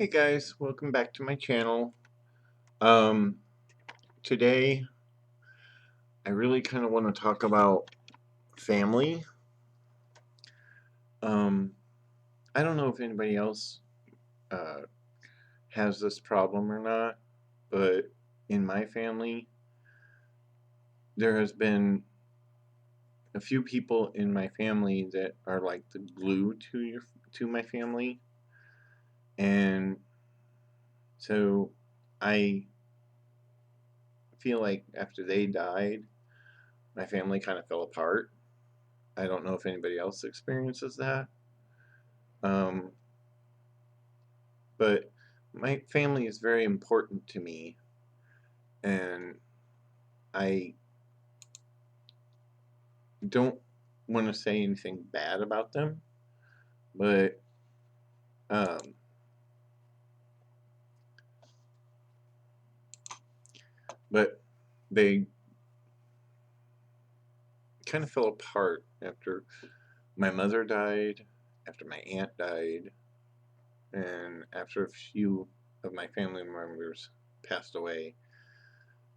Hey guys, welcome back to my channel. Um, Today I really kind of want to talk about family. Um, I don't know if anybody else uh, has this problem or not, but in my family, there has been a few people in my family that are like the glue to my family, and so I feel like after they died, my family kind of fell apart. I don't know if anybody else experiences that. Um, but my family is very important to me, and I don't want to say anything bad about them, but um, but they kind of fell apart after my mother died, after my aunt died, and after a few of my family members passed away.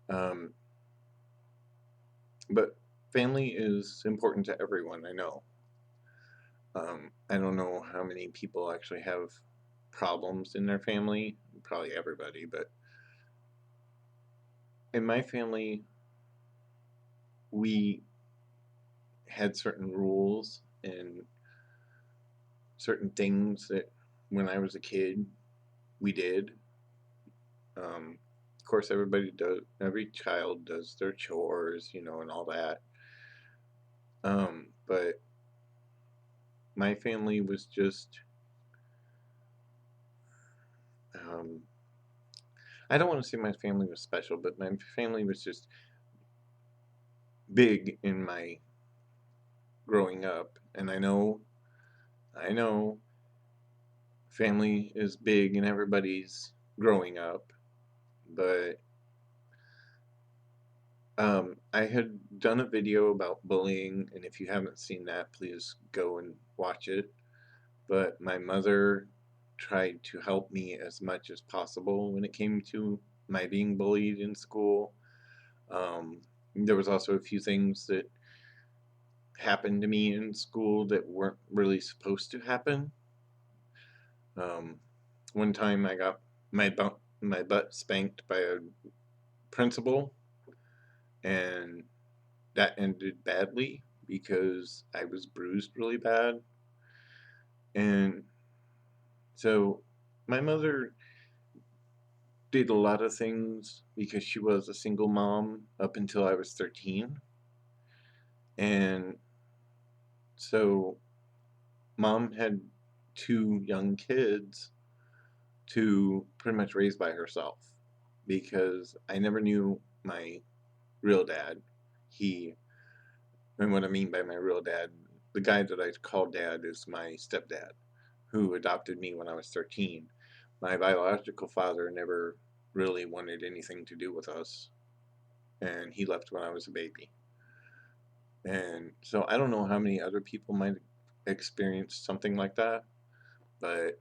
Um, but family is important to everyone, I know. I don't know how many people actually have problems in their family, probably everybody, but in my family, we had certain rules and certain things that when I was a kid, we did. Of course, every child does their chores, and all that. But my family was just, um, I don't want to say my family was special, but my family was just big in my growing up. And I know family is big in everybody's growing up, but I had done a video about bullying, and if you haven't seen that, please go and watch it. But my mother tried to help me as much as possible when it came to my being bullied in school. There was also a few things that happened to me in school that weren't really supposed to happen. Um, One time I got my butt spanked by a principal, and that ended badly because I was bruised really bad. And so my mother did a lot of things because she was a single mom up until I was 13. And so mom had two young kids to pretty much raise by herself because I never knew my real dad. He, and what I mean by my real dad, the guy that I call dad is my stepdad who adopted me when I was 13. My biological father never really wanted anything to do with us, and he left when I was a baby. And so I don't know how many other people might experience something like that, but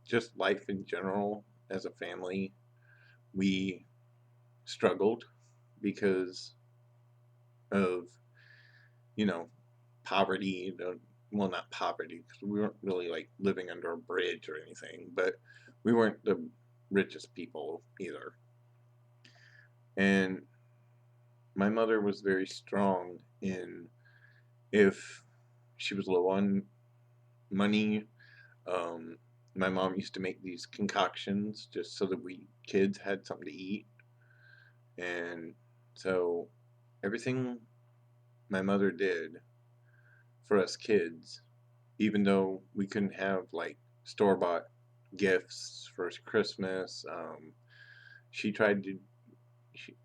just life in general as a family, we struggled because of, you know, poverty. Well, not poverty, because we weren't really like living under a bridge or anything, but we weren't the richest people either. And my mother was very strong in, if she was low on money, um, my mom used to make these concoctions just so that we kids had something to eat. And so everything my mother did for us kids, even though we couldn't have like store bought gifts for Christmas, she tried to. She,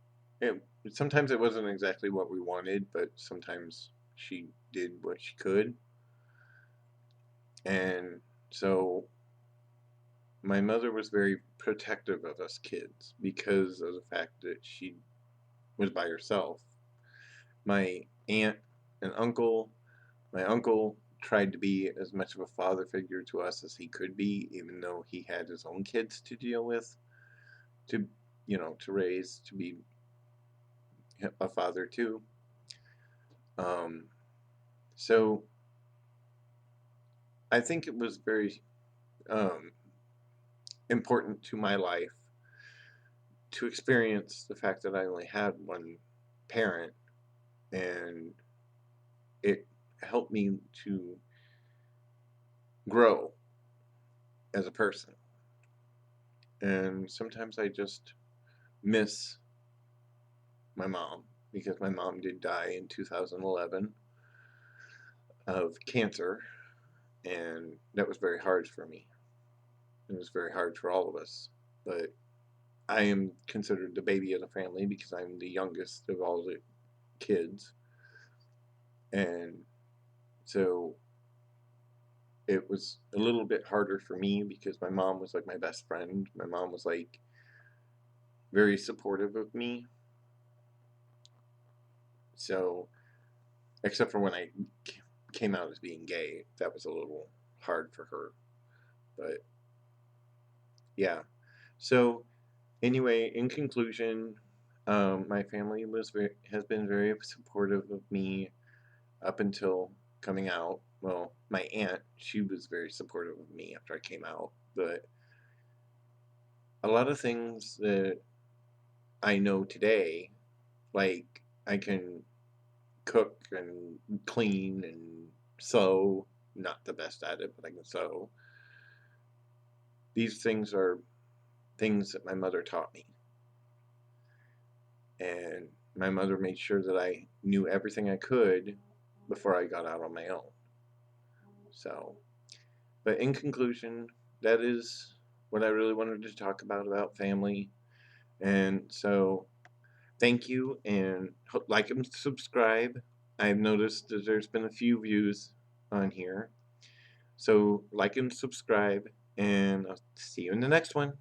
it, Sometimes it wasn't exactly what we wanted, but sometimes she did what she could. And so my mother was very protective of us kids because of the fact that she was by herself. My aunt and uncle, my uncle tried to be as much of a father figure to us as he could be, even though he had his own kids to deal with, to, to raise, to be a father too. Um, so I think it was very um, important to my life to experience the fact that I only had one parent, and it helped me to grow as a person. And sometimes I just miss my mom because my mom did die in 2011 of cancer, and that was very hard for me. It was very hard for all of us. But I am considered the baby of the family because I'm the youngest of all the kids. And so it was a little bit harder for me because my mom was like my best friend. My mom was like very supportive of me. So, except for when I came out as being gay, that was a little hard for her. But yeah. So, anyway, in conclusion, my family has been very supportive of me up until coming out. Well, my aunt, she was very supportive of me after I came out, but a lot of things that I know today, like I can cook and clean and sew, not the best at it, but I can sew. These things are things that my mother taught me. And my mother made sure that I knew everything I could before I got out on my own. So, but in conclusion, that is what I really wanted to talk about family. And so, thank you, and like and subscribe. I've noticed that there's been a few views on here. So, like and subscribe, and I'll see you in the next one.